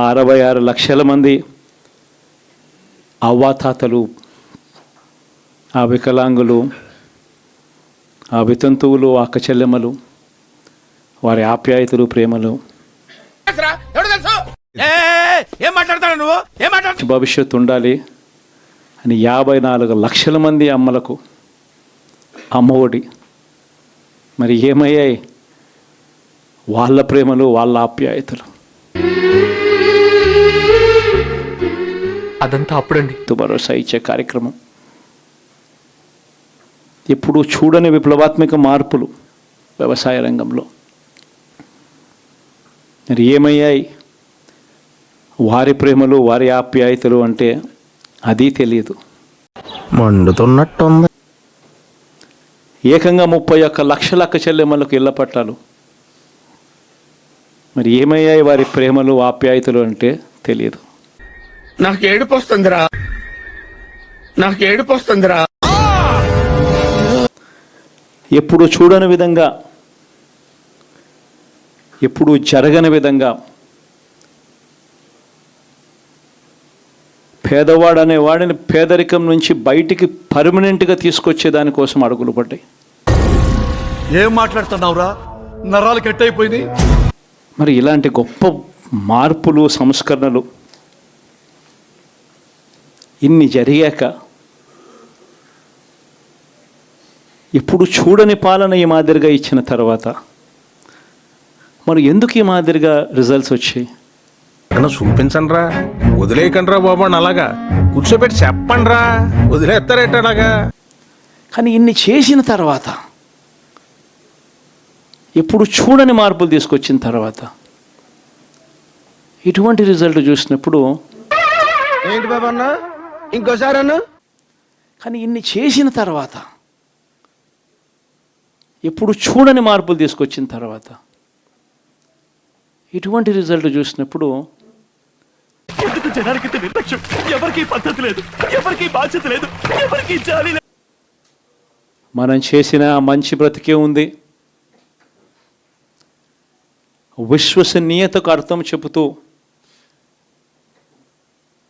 66 లక్షల మంది అవ్వాతాతలు, ఆ వికలాంగులు, ఆ వితంతువులు, అక్కచెల్లెమ్మలు, వారి ఆప్యాయతలు, ప్రేమలు, భవిష్యత్తు ఉండాలి అని 54 లక్షల మంది అమ్మలకు అమ్మఒడి. మరి ఏమయ్యాయి వాళ్ళ ప్రేమలు, వాళ్ళ ఆప్యాయతలు? అదంతా అప్పుడండి. భరోసా ఇచ్చే కార్యక్రమం. ఎప్పుడు చూడని విప్లవాత్మక మార్పులు వ్యవసాయ రంగంలో. మరి ఏమయ్యాయి వారి ప్రేమలు, వారి ఆప్యాయతలు అంటే అది తెలియదు. మండుతున్నట్టుంది. ఏకంగా 31 లక్షల అక్క చెల్లెమ్మలకు ఇళ్ల పట్టాలు. మరి ఏమయ్యాయి వారి ప్రేమలు, ఆప్యాయతలు అంటే తెలియదు. నాకు ఏడుపు వస్తుందిరా, నాకు ఏడుపు వస్తుందిరా. ఎప్పుడు చూడని విధంగా, ఎప్పుడు జరగని విధంగా పేదవాడు అనే వాడిని పేదరికం నుంచి బయటికి పర్మనెంట్గా తీసుకొచ్చే దానికోసం అడుగులు పడ్డాయి. ఏం మాట్లాడుతున్నావురా, నరాలు కట్ అయిపోయింది. మరి ఇలాంటి గొప్ప మార్పులు, సంస్కరణలు ఇన్ని జరిగాక ఇప్పుడు చూడని పాలన ఈ మాదిరిగా ఇచ్చిన తర్వాత మరి ఎందుకు ఈ మాదిరిగా రిజల్ట్స్ వచ్చాయి? చూపించండి రా, వదిలేయకండి రా బాబు. అలాగా కూర్చోబెట్టి చెప్పండి రా, వదిలేస్తారేటలాగా. కానీ ఇన్ని చేసిన తర్వాత, ఎప్పుడు చూడని మార్పులు తీసుకొచ్చిన తర్వాత ఇటువంటి రిజల్ట్ చూసినప్పుడు ఏంటి బాబు అన్న, ఇంకోసారి అన్న. కానీ ఇన్ని చేసిన తర్వాత, ఎప్పుడు చూడని మార్పులు తీసుకొచ్చిన తర్వాత ఇటువంటి రిజల్ట్ చూసినప్పుడు ఎందుకు జనానికి నిర్లక్ష్యం? ఎవరికి పద్ధతి లేదు, ఎవరికి బాధ్యత లేదు, ఎవరికి జాలి లేదు. మనం చేసిన మంచి బ్రతికే ఉంది. విశ్వసనీయతకు అర్థం చెబుతూ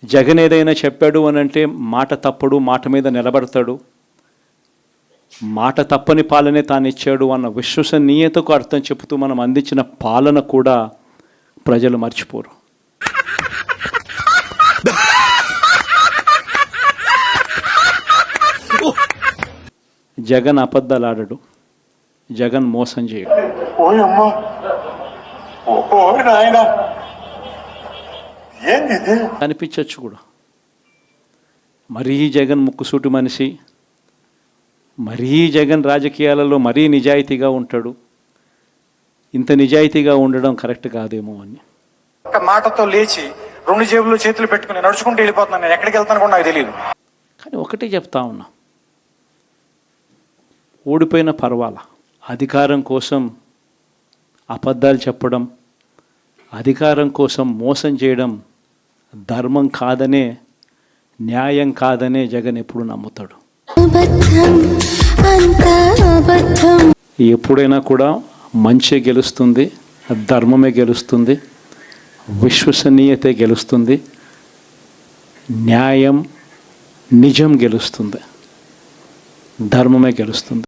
జగన్ ఏదైనా చెప్పాడు అని అంటే మాట తప్పడు, మాట మీద నిలబడతాడు, మాట తప్పని పాలనే తాను ఇచ్చాడు అన్న విశ్వసనీయతకు అర్థం చెబుతూ మనం అందించిన పాలన కూడా ప్రజలు మర్చిపోరు. జగన్ అబద్ధాలు ఆడడు, జగన్ మోసం చేయడు. అనిపించవచ్చు కూడా, మరీ జగన్ ముక్కుసూటి మనిషి, మరీ జగన్ రాజకీయాలలో మరీ నిజాయితీగా ఉంటాడు, ఇంత నిజాయితీగా ఉండడం కరెక్ట్ కాదేమో అని. మాటతో లేచి 2 జేబుల్లో చేతులు పెట్టుకుని నడుచుకుంటూ వెళ్ళిపోతున్నాను. నేను ఎక్కడికి వెళ్తాను కూడా నాకు తెలియదు. కానీ ఒకటే చెప్తా ఉన్నా, ఓడిపోయిన పర్వాలా, అధికారం కోసం అబద్ధాలు చెప్పడం, అధికారం కోసం మోసం చేయడం ధర్మం కాదనే, న్యాయం కాదనే జగన్ ఎప్పుడు నమ్ముతాడు. ఎప్పుడైనా కూడా మంచి గెలుస్తుంది, ధర్మమే గెలుస్తుంది, విశ్వసనీయతే గెలుస్తుంది, న్యాయం, నిజం గెలుస్తుంది, ధర్మమే గెలుస్తుంది.